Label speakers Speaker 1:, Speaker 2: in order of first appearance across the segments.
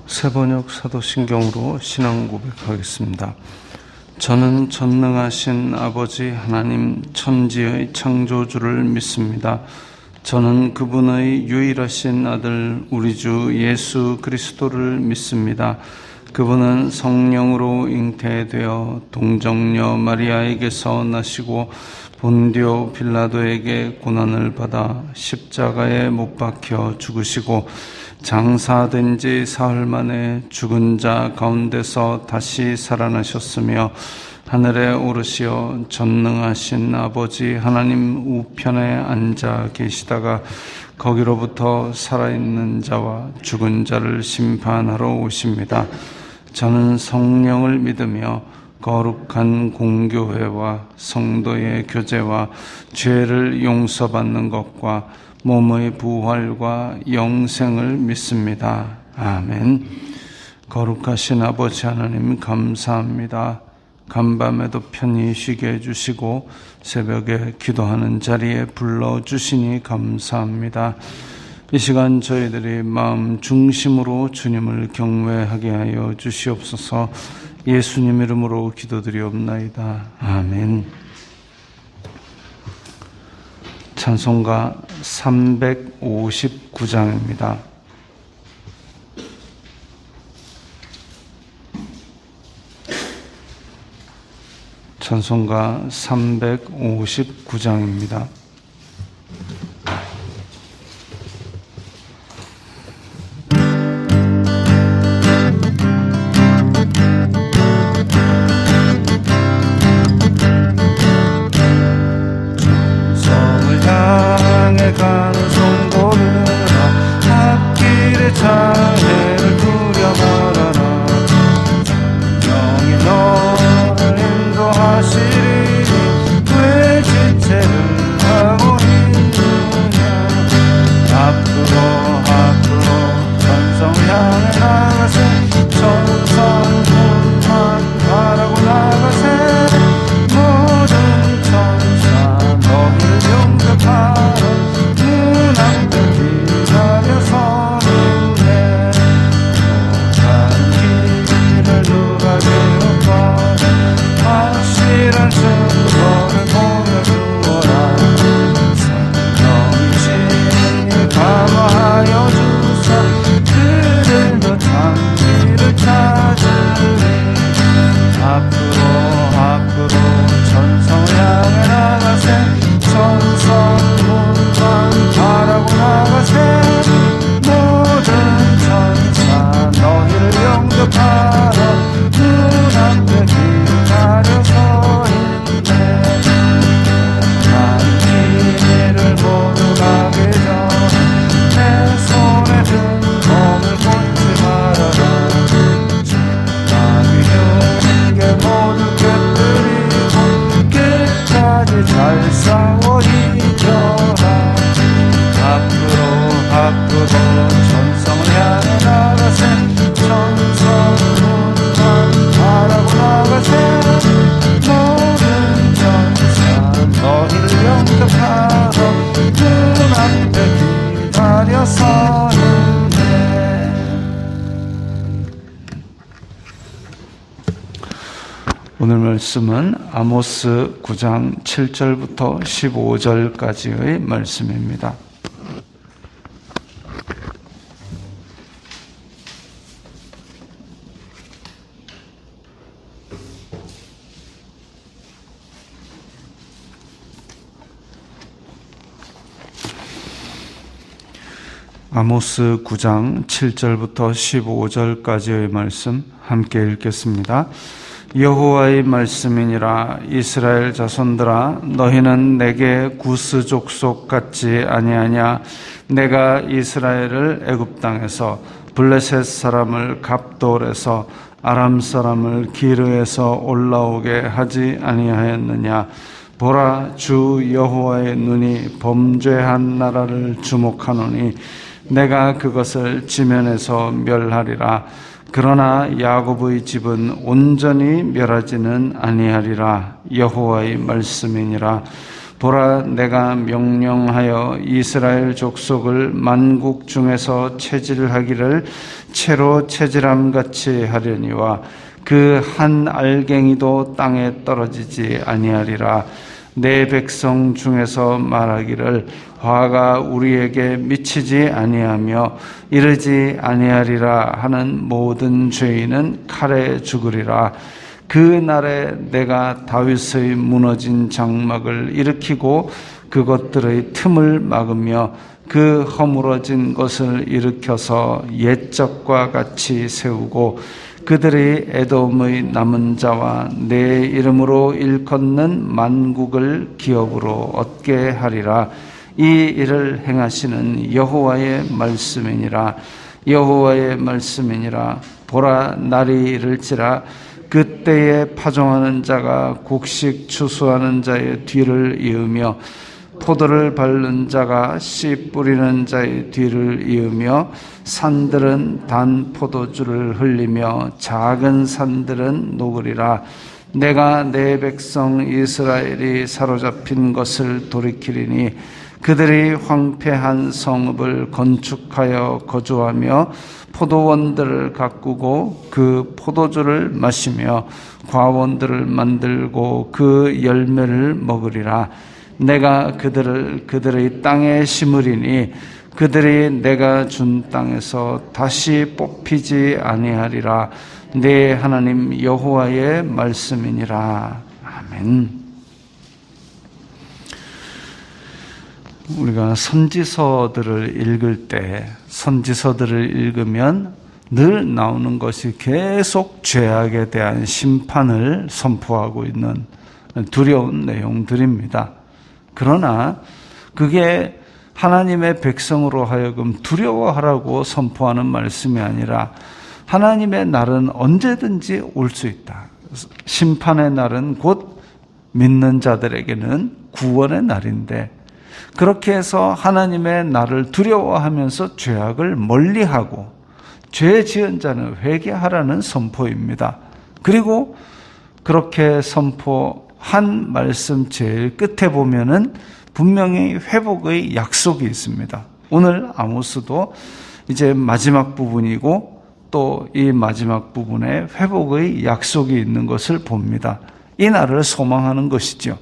Speaker 1: 세번역 사도신경으로 신앙 고백하겠습니다. 저는 전능하신 아버지 하나님 천지의 창조주를 믿습니다. 저는 그분의 유일하신 아들 우리 주 예수 그리스도를 믿습니다. 그분은 성령으로 잉태되어 동정녀 마리아에게서 나시고 본디오 빌라도에게 고난을 받아 십자가에 못 박혀 죽으시고 장사된 지 사흘 만에 죽은 자 가운데서 다시 살아나셨으며 하늘에 오르시어 전능하신 아버지 하나님 우편에 앉아 계시다가 거기로부터 살아있는 자와 죽은 자를 심판하러 오십니다. 저는 성령을 믿으며 거룩한 공교회와 성도의 교제와 죄를 용서받는 것과 몸의 부활과 영생을 믿습니다. 아멘. 거룩하신 아버지 하나님 감사합니다. 간밤에도 편히 쉬게 해주시고 새벽에 기도하는 자리에 불러주시니 감사합니다. 이 시간 저희들이 마음 중심으로 주님을 경외하게 하여 주시옵소서. 예수님 이름으로 기도드리옵나이다. 아멘. 찬송가 359장입니다. 찬송가 359장입니다. 오늘 말씀은 아모스 9장 7절부터 15절까지의 말씀입니다. 아모스 9장 7절부터 15절까지의 말씀 함께 읽겠습니다. 여호와의 말씀이니라. 이스라엘 자손들아, 너희는 내게 구스 족속 같지 아니하냐? 내가 이스라엘을 애굽 땅에서 블레셋 사람을 갑돌에서 아람 사람을 기르에서 올라오게 하지 아니하였느냐? 보라, 주 여호와의 눈이 범죄한 나라를 주목하노니 내가 그것을 지면에서 멸하리라. 그러나 야곱의 집은 온전히 멸하지는 아니하리라. 여호와의 말씀이니라. 보라, 내가 명령하여 이스라엘 족속을 만국 중에서 체질하기를 채로 체질함같이 하려니와 그 한 알갱이도 땅에 떨어지지 아니하리라. 내 백성 중에서 말하기를 화가 우리에게 미치지 아니하며 이르지 아니하리라 하는 모든 죄인은 칼에 죽으리라. 그 날에 내가 다윗의 무너진 장막을 일으키고 그것들의 틈을 막으며 그 허물어진 것을 일으켜서 옛적과 같이 세우고 그들이 에돔의 남은 자와 내 이름으로 일컫는 만국을 기업으로 얻게 하리라. 이 일을 행하시는 여호와의 말씀이니라. 여호와의 말씀이니라. 보라, 날이 이를지라. 그때에 파종하는 자가 곡식 추수하는 자의 뒤를 이으며 포도를 밟는 자가 씨 뿌리는 자의 뒤를 이으며 산들은 단 포도주를 흘리며 작은 산들은 녹으리라. 내가 내 백성 이스라엘이 사로잡힌 것을 돌이키리니 그들이 황폐한 성읍을 건축하여 거주하며 포도원들을 가꾸고 그 포도주를 마시며 과원들을 만들고 그 열매를 먹으리라. 내가 그들을 그들의 땅에 심으리니 그들이 내가 준 땅에서 다시 뽑히지 아니하리라. 내 하나님 여호와의 말씀이니라. 아멘. 우리가 선지서들을 읽을 때, 선지서들을 읽으면 늘 나오는 것이 계속 죄악에 대한 심판을 선포하고 있는 두려운 내용들입니다. 그러나 그게 하나님의 백성으로 하여금 두려워하라고 선포하는 말씀이 아니라 하나님의 날은 언제든지 올 수 있다. 심판의 날은 곧 믿는 자들에게는 구원의 날인데, 그렇게 해서 하나님의 날을 두려워하면서 죄악을 멀리하고 죄 지은 자는 회개하라는 선포입니다. 그리고 그렇게 선포한 말씀 제일 끝에 보면은 분명히 회복의 약속이 있습니다. 오늘 아모스도 이제 마지막 부분이고 또 이 마지막 부분에 회복의 약속이 있는 것을 봅니다. 이 날을 소망하는 것이죠.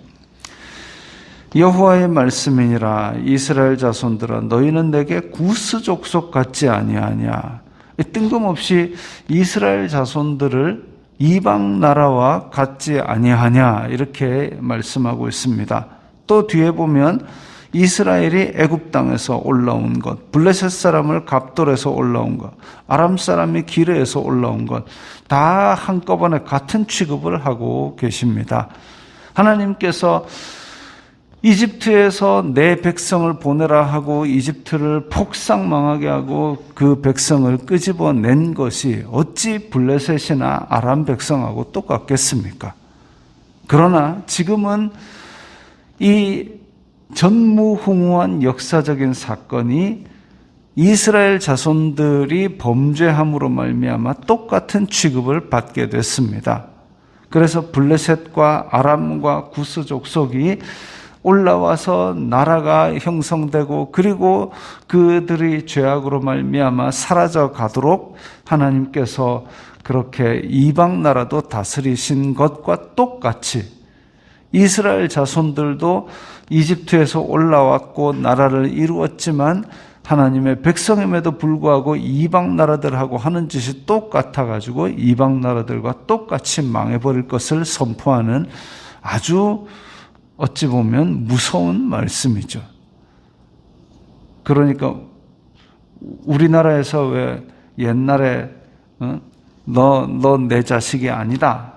Speaker 1: 여호와의 말씀이니라. 이스라엘 자손들아, 너희는 내게 구스 족속 같지 아니하냐. 뜬금없이 이스라엘 자손들을 이방 나라와 같지 아니하냐 이렇게 말씀하고 있습니다. 또 뒤에 보면 이스라엘이 애굽 땅에서 올라온 것, 블레셋 사람을 갑돌에서 올라온 것, 아람 사람이 기르에서 올라온 것, 다 한꺼번에 같은 취급을 하고 계십니다. 하나님께서 이집트에서 내 백성을 보내라 하고 이집트를 폭삭 망하게 하고 그 백성을 끄집어낸 것이 어찌 블레셋이나 아람 백성하고 똑같겠습니까? 그러나 지금은 이 전무후무한 역사적인 사건이 이스라엘 자손들이 범죄함으로 말미암아 똑같은 취급을 받게 됐습니다. 그래서 블레셋과 아람과 구스 족속이 올라와서 나라가 형성되고 그리고 그들이 죄악으로 말미암아 사라져 가도록 하나님께서 그렇게 이방 나라도 다스리신 것과 똑같이 이스라엘 자손들도 이집트에서 올라왔고 나라를 이루었지만 하나님의 백성임에도 불구하고 이방 나라들하고 하는 짓이 똑같아가지고 이방 나라들과 똑같이 망해버릴 것을 선포하는 아주 어찌 보면 무서운 말씀이죠. 그러니까 우리나라에서 왜 옛날에 너 내 자식이 아니다.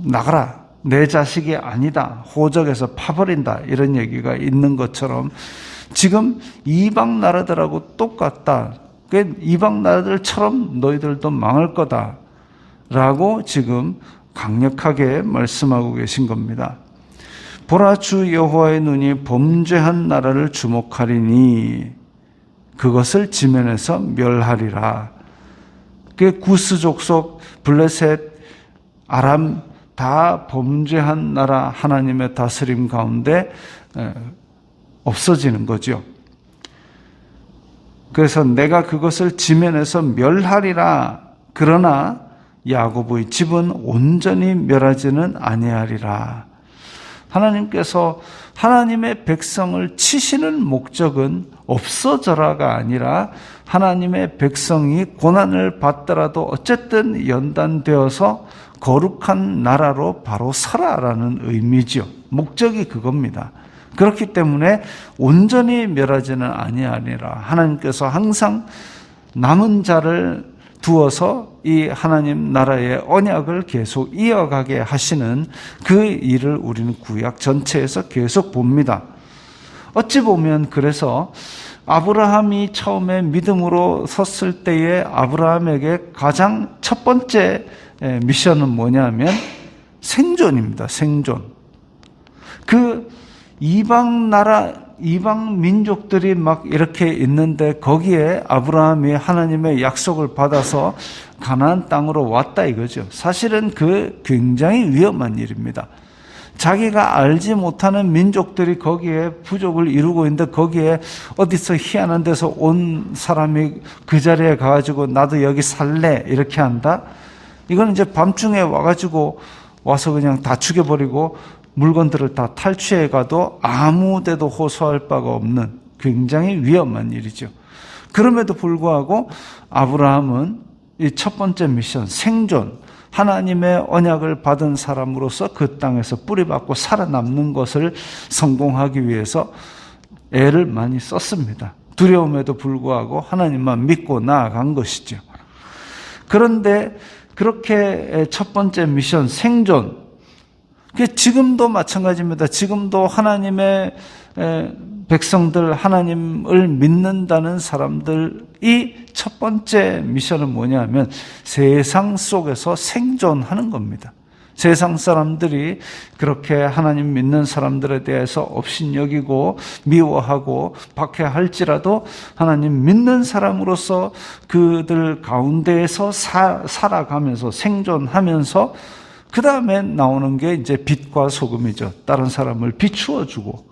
Speaker 1: 나가라. 내 자식이 아니다. 호적에서 파버린다. 이런 얘기가 있는 것처럼 지금 이방 나라들하고 똑같다. 이방 나라들처럼 너희들도 망할 거다. 라고 지금 강력하게 말씀하고 계신 겁니다. 보라, 주 여호와의 눈이 범죄한 나라를 주목하리니 그것을 지면에서 멸하리라. 그 구스 족속, 블레셋, 아람 다 범죄한 나라 하나님의 다스림 가운데 없어지는 거죠. 그래서 내가 그것을 지면에서 멸하리라. 그러나 야곱의 집은 온전히 멸하지는 아니하리라. 하나님께서 하나님의 백성을 치시는 목적은 없어져라가 아니라 하나님의 백성이 고난을 받더라도 어쨌든 연단되어서 거룩한 나라로 바로 서라라는 의미죠. 목적이 그겁니다. 그렇기 때문에 온전히 멸하지는 아니하리라. 하나님께서 항상 남은 자를 두어서 이 하나님 나라의 언약을 계속 이어가게 하시는 그 일을 우리는 구약 전체에서 계속 봅니다. 어찌 보면 그래서 아브라함이 처음에 믿음으로 섰을 때에 아브라함에게 가장 첫 번째 미션은 뭐냐면 생존입니다. 생존. 그 이방 나라, 이방 민족들이 막 이렇게 있는데 거기에 아브라함이 하나님의 약속을 받아서 가나안 땅으로 왔다 이거죠. 사실은 그 굉장히 위험한 일입니다. 자기가 알지 못하는 민족들이 거기에 부족을 이루고 있는데 거기에 어디서 희한한 데서 온 사람이 그 자리에 가가지고 나도 여기 살래 이렇게 한다? 이건 이제 밤중에 와서 그냥 다 죽여버리고 물건들을 다 탈취해 가도 아무 데도 호소할 바가 없는 굉장히 위험한 일이죠. 그럼에도 불구하고 아브라함은 이 첫 번째 미션, 생존, 하나님의 언약을 받은 사람으로서 그 땅에서 뿌리박고 살아남는 것을 성공하기 위해서 애를 많이 썼습니다. 두려움에도 불구하고 하나님만 믿고 나아간 것이죠. 그런데 그렇게 첫 번째 미션, 생존, 지금도 마찬가지입니다. 지금도 하나님의 백성들, 하나님을 믿는다는 사람들이 첫 번째 미션은 뭐냐면 세상 속에서 생존하는 겁니다. 세상 사람들이 그렇게 하나님 믿는 사람들에 대해서 업신여기고 미워하고 박해할지라도 하나님 믿는 사람으로서 그들 가운데에서 살아가면서 생존하면서 그 다음에 나오는 게 이제 빛과 소금이죠. 다른 사람을 비추어 주고.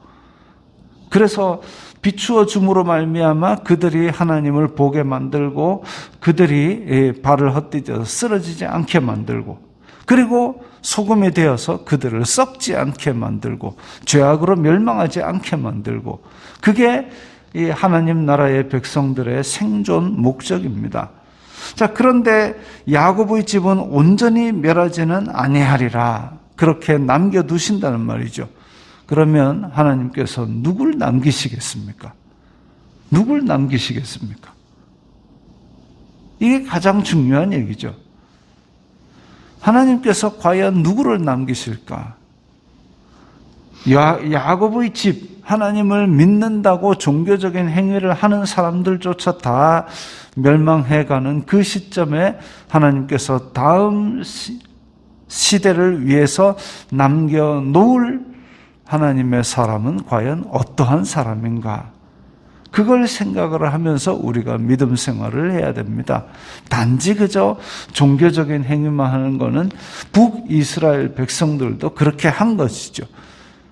Speaker 1: 그래서 비추어 줌으로 말미암아 그들이 하나님을 보게 만들고 그들이 발을 헛디뎌서 쓰러지지 않게 만들고 그리고 소금이 되어서 그들을 썩지 않게 만들고 죄악으로 멸망하지 않게 만들고 그게 이 하나님 나라의 백성들의 생존 목적입니다. 자, 그런데 야곱의 집은 온전히 멸하지는 아니하리라. 그렇게 남겨두신다는 말이죠. 그러면 하나님께서 누굴 남기시겠습니까? 누굴 남기시겠습니까? 이게 가장 중요한 얘기죠. 하나님께서 과연 누구를 남기실까? 야곱의 집, 하나님을 믿는다고 종교적인 행위를 하는 사람들조차 다 멸망해가는 그 시점에 하나님께서 다음 시대를 위해서 남겨놓을 하나님의 사람은 과연 어떠한 사람인가? 그걸 생각을 하면서 우리가 믿음 생활을 해야 됩니다. 단지 그저 종교적인 행위만 하는 것은 북이스라엘 백성들도 그렇게 한 것이죠.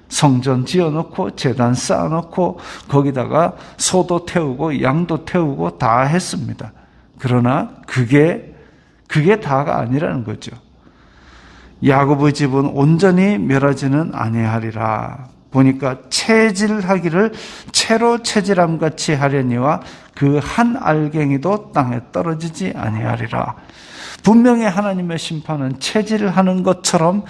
Speaker 1: 성전 지어놓고 제단 쌓아놓고 거기다가 소도 태우고 양도 태우고 다 했습니다. 그러나 그게 다가 아니라는 거죠. 야곱의 집은 온전히 멸하지는 아니하리라. 보니까 체질하기를 채로 체질함 같이 하려니와 그 한 알갱이도 땅에 떨어지지 아니하리라. 분명히 하나님의 심판은 체질하는 것처럼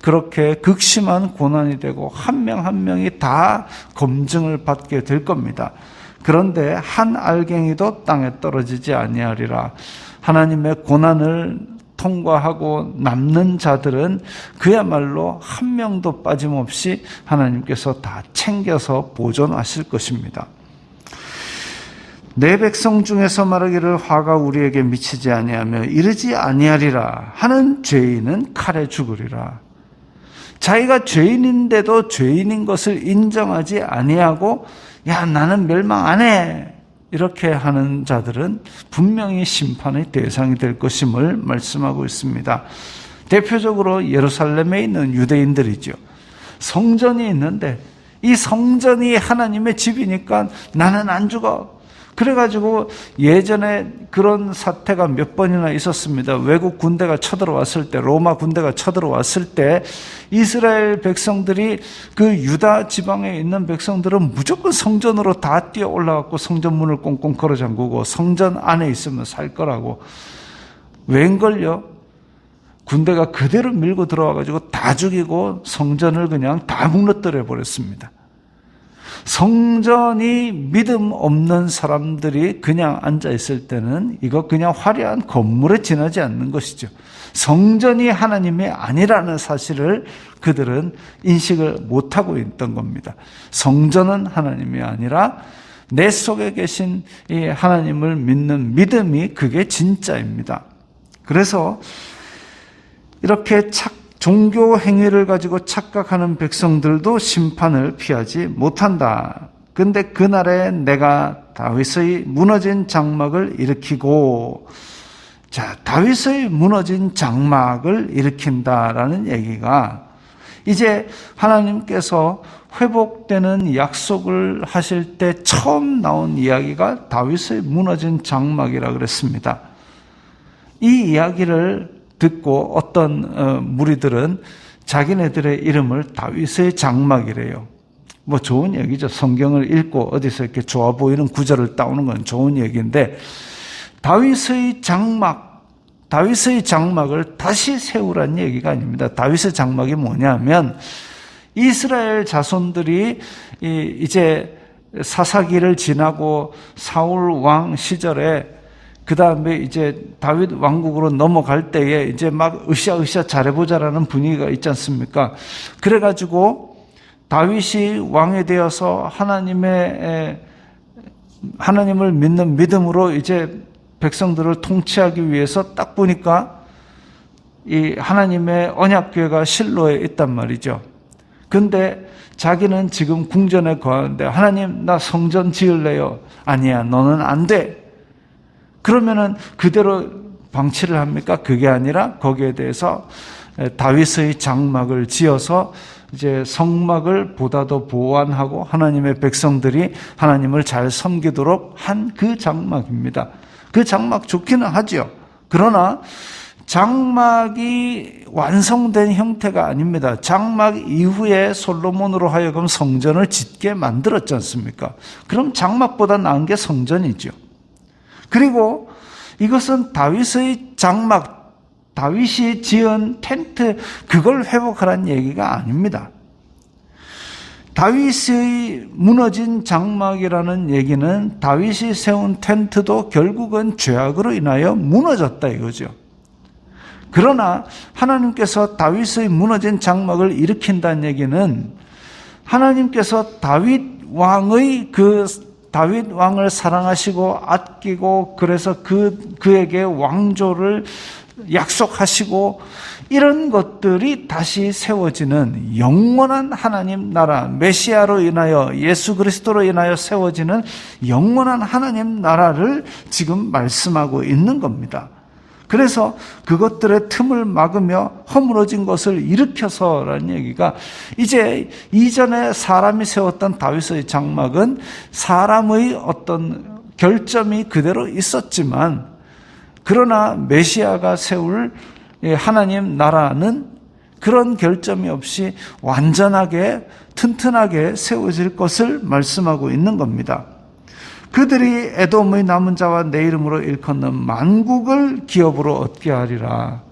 Speaker 1: 그렇게 극심한 고난이 되고 한 명 한 명이 다 검증을 받게 될 겁니다. 그런데 한 알갱이도 땅에 떨어지지 아니하리라. 하나님의 고난을 통과하고 남는 자들은 그야말로 한 명도 빠짐없이 하나님께서 다 챙겨서 보존하실 것입니다. 내 백성 중에서 말하기를 화가 우리에게 미치지 아니하며 이르지 아니하리라 하는 죄인은 칼에 죽으리라. 자기가 죄인인데도 죄인인 것을 인정하지 아니하고 야 나는 멸망 안 해 이렇게 하는 자들은 분명히 심판의 대상이 될 것임을 말씀하고 있습니다. 대표적으로 예루살렘에 있는 유대인들이죠. 성전이 있는데 이 성전이 하나님의 집이니까 나는 안 죽어. 그래가지고 예전에 그런 사태가 몇 번이나 있었습니다. 외국 군대가 쳐들어왔을 때, 로마 군대가 쳐들어왔을 때 이스라엘 백성들이 그 유다 지방에 있는 백성들은 무조건 성전으로 다 뛰어 올라갔고 성전 문을 꽁꽁 걸어 잠그고 성전 안에 있으면 살 거라고. 웬걸요? 군대가 그대로 밀고 들어와가지고 다 죽이고 성전을 그냥 다 무너뜨려 버렸습니다. 성전이 믿음 없는 사람들이 그냥 앉아있을 때는 이거 그냥 화려한 건물에 지나지 않는 것이죠. 성전이 하나님이 아니라는 사실을 그들은 인식을 못하고 있던 겁니다. 성전은 하나님이 아니라 내 속에 계신 이 하나님을 믿는 믿음이 그게 진짜입니다. 그래서 이렇게 종교 행위를 가지고 착각하는 백성들도 심판을 피하지 못한다. 근데 그날에 내가 다윗의 무너진 장막을 일으키고, 자, 다윗의 무너진 장막을 일으킨다라는 얘기가 이제 하나님께서 회복되는 약속을 하실 때 처음 나온 이야기가 다윗의 무너진 장막이라 그랬습니다. 이 이야기를 듣고 어떤 무리들은 자기네들의 이름을 다윗의 장막이래요. 뭐 좋은 얘기죠. 성경을 읽고 어디서 이렇게 좋아 보이는 구절을 따오는 건 좋은 얘기인데, 다윗의 장막을 다시 세우라는 얘기가 아닙니다. 다윗의 장막이 뭐냐면 이스라엘 자손들이 이제 사사기를 지나고 사울 왕 시절에 그 다음에 이제 다윗 왕국으로 넘어갈 때에 이제 막 으쌰으쌰 잘해보자라는 분위기가 있지 않습니까? 그래가지고 다윗이 왕이 되어서 하나님을 믿는 믿음으로 이제 백성들을 통치하기 위해서 딱 보니까 이 하나님의 언약궤가 실로에 있단 말이죠. 근데 자기는 지금 궁전에 거하는데 하나님 나 성전 지을래요. 아니야 너는 안 돼. 그러면은 그대로 방치를 합니까? 그게 아니라 거기에 대해서 다윗의 장막을 지어서 이제 성막을 보다 더 보완하고 하나님의 백성들이 하나님을 잘 섬기도록 한 그 장막입니다. 그 장막 좋기는 하죠. 그러나 장막이 완성된 형태가 아닙니다. 장막 이후에 솔로몬으로 하여금 성전을 짓게 만들었지 않습니까? 그럼 장막보다 나은 게 성전이죠. 그리고 이것은 다윗의 장막, 다윗이 지은 텐트, 그걸 회복하라는 얘기가 아닙니다. 다윗의 무너진 장막이라는 얘기는 다윗이 세운 텐트도 결국은 죄악으로 인하여 무너졌다 이거죠. 그러나 하나님께서 다윗의 무너진 장막을 일으킨다는 얘기는 하나님께서 다윗 왕을 사랑하시고 아끼고 그래서 그에게 왕조를 약속하시고 이런 것들이 다시 세워지는 영원한 하나님 나라, 메시아로 인하여 예수 그리스도로 인하여 세워지는 영원한 하나님 나라를 지금 말씀하고 있는 겁니다. 그래서 그것들의 틈을 막으며 허물어진 것을 일으켜서라는 얘기가 이제 이전에 사람이 세웠던 다윗의 장막은 사람의 어떤 결점이 그대로 있었지만 그러나 메시아가 세울 하나님 나라는 그런 결점이 없이 완전하게 튼튼하게 세워질 것을 말씀하고 있는 겁니다. 그들이 에돔의 남은 자와 내 이름으로 일컫는 만국을 기업으로 얻게 하리라.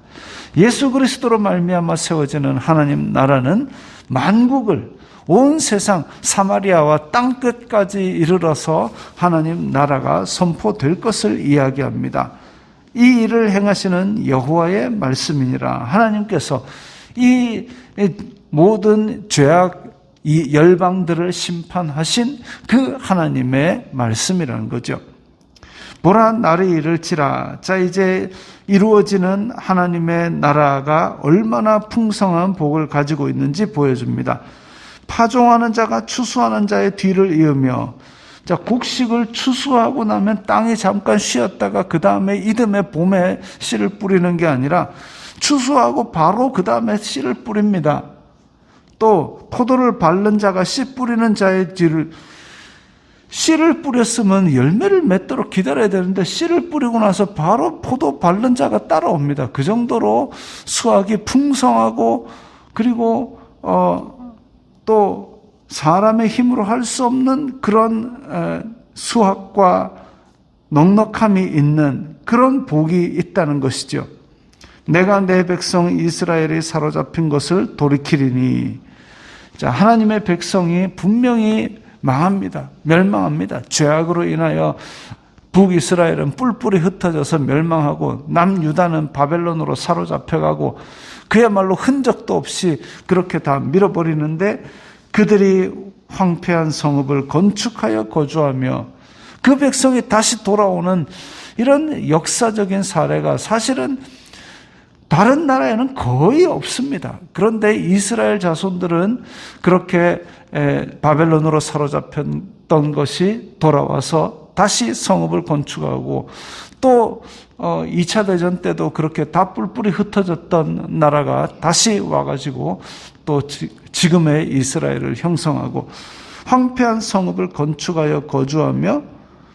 Speaker 1: 예수 그리스도로 말미암아 세워지는 하나님 나라는 만국을 온 세상 사마리아와 땅끝까지 이르러서 하나님 나라가 선포될 것을 이야기합니다. 이 일을 행하시는 여호와의 말씀이니라. 하나님께서 이 모든 죄악 이 열방들을 심판하신 그 하나님의 말씀이라는 거죠. 보라 날이 이를지라. 자, 이제 이루어지는 하나님의 나라가 얼마나 풍성한 복을 가지고 있는지 보여줍니다. 파종하는 자가 추수하는 자의 뒤를 이으며, 자, 곡식을 추수하고 나면 땅이 잠깐 쉬었다가 그 다음에 이듬해 봄에 씨를 뿌리는 게 아니라 추수하고 바로 그 다음에 씨를 뿌립니다. 또 포도를 밟는 자가 씨 뿌리는 자의 뒤를, 씨를 뿌렸으면 열매를 맺도록 기다려야 되는데 씨를 뿌리고 나서 바로 포도 밟는 자가 따라옵니다. 그 정도로 수확이 풍성하고, 그리고 또 사람의 힘으로 할 수 없는 그런 수확과 넉넉함이 있는 그런 복이 있다는 것이죠. 내가 내 백성 이스라엘이 사로잡힌 것을 돌이키리니. 자, 하나님의 백성이 분명히 망합니다. 멸망합니다. 죄악으로 인하여 북이스라엘은 뿔뿔이 흩어져서 멸망하고 남유다는 바벨론으로 사로잡혀가고 그야말로 흔적도 없이 그렇게 다 밀어버리는데, 그들이 황폐한 성읍을 건축하여 거주하며 그 백성이 다시 돌아오는 이런 역사적인 사례가 사실은 다른 나라에는 거의 없습니다. 그런데 이스라엘 자손들은 그렇게 바벨론으로 사로잡혔던 것이 돌아와서 다시 성읍을 건축하고, 또 2차 대전 때도 그렇게 다 뿔뿔이 흩어졌던 나라가 다시 와가지고 또 지금의 이스라엘을 형성하고 황폐한 성읍을 건축하여 거주하며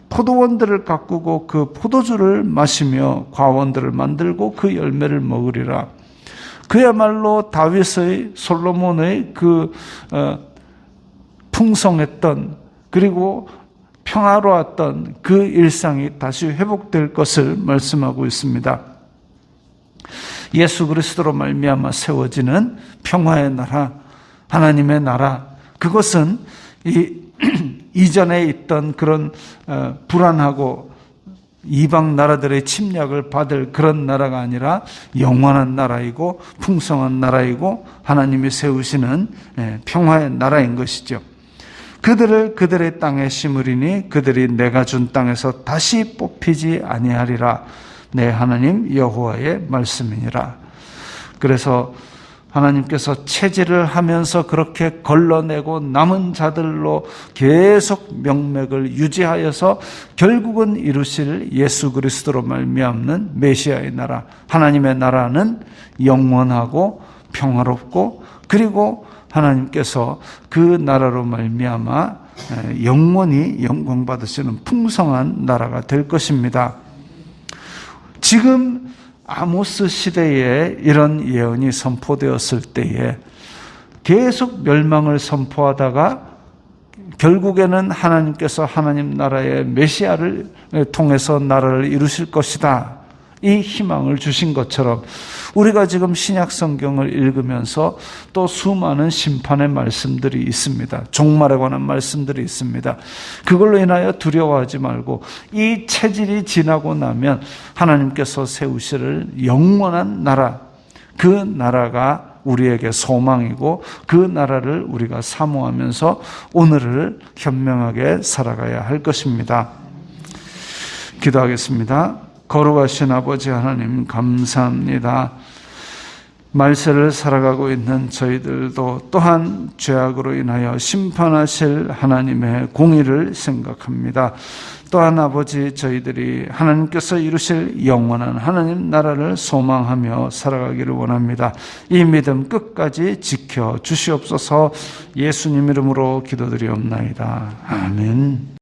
Speaker 1: 포도원들을 가꾸고 그 포도주를 마시며 과원들을 만들고 그 열매를 먹으리라. 그야말로 다윗의, 솔로몬의 그 풍성했던, 그리고 평화로웠던 그 일상이 다시 회복될 것을 말씀하고 있습니다. 예수 그리스도로 말미암아 세워지는 평화의 나라, 하나님의 나라, 그것은 이전에 있던 그런 불안하고 이방 나라들의 침략을 받을 그런 나라가 아니라 영원한 나라이고 풍성한 나라이고 하나님이 세우시는 평화의 나라인 것이죠. 그들을 그들의 땅에 심으리니 그들이 내가 준 땅에서 다시 뽑히지 아니하리라. 내 하나님 여호와의 말씀이니라. 그래서 하나님께서 체질을 하면서 그렇게 걸러내고 남은 자들로 계속 명맥을 유지하여서 결국은 이루실 예수 그리스도로 말미암는 메시아의 나라, 하나님의 나라는 영원하고 평화롭고, 그리고 하나님께서 그 나라로 말미암아 영원히 영광 받으시는 풍성한 나라가 될 것입니다. 지금 아모스 시대에 이런 예언이 선포되었을 때에 계속 멸망을 선포하다가 결국에는 하나님께서 하나님 나라의 메시아를 통해서 나라를 이루실 것이다, 이 희망을 주신 것처럼 우리가 지금 신약 성경을 읽으면서 또 수많은 심판의 말씀들이 있습니다. 종말에 관한 말씀들이 있습니다. 그걸로 인하여 두려워하지 말고 이 체질이 지나고 나면 하나님께서 세우실 영원한 나라, 그 나라가 우리에게 소망이고 그 나라를 우리가 사모하면서 오늘을 현명하게 살아가야 할 것입니다. 기도하겠습니다. 거룩하신 아버지 하나님, 감사합니다. 말세를 살아가고 있는 저희들도 또한 죄악으로 인하여 심판하실 하나님의 공의를 생각합니다. 또한 아버지, 저희들이 하나님께서 이루실 영원한 하나님 나라를 소망하며 살아가기를 원합니다. 이 믿음 끝까지 지켜 주시옵소서. 예수님 이름으로 기도드리옵나이다. 아멘.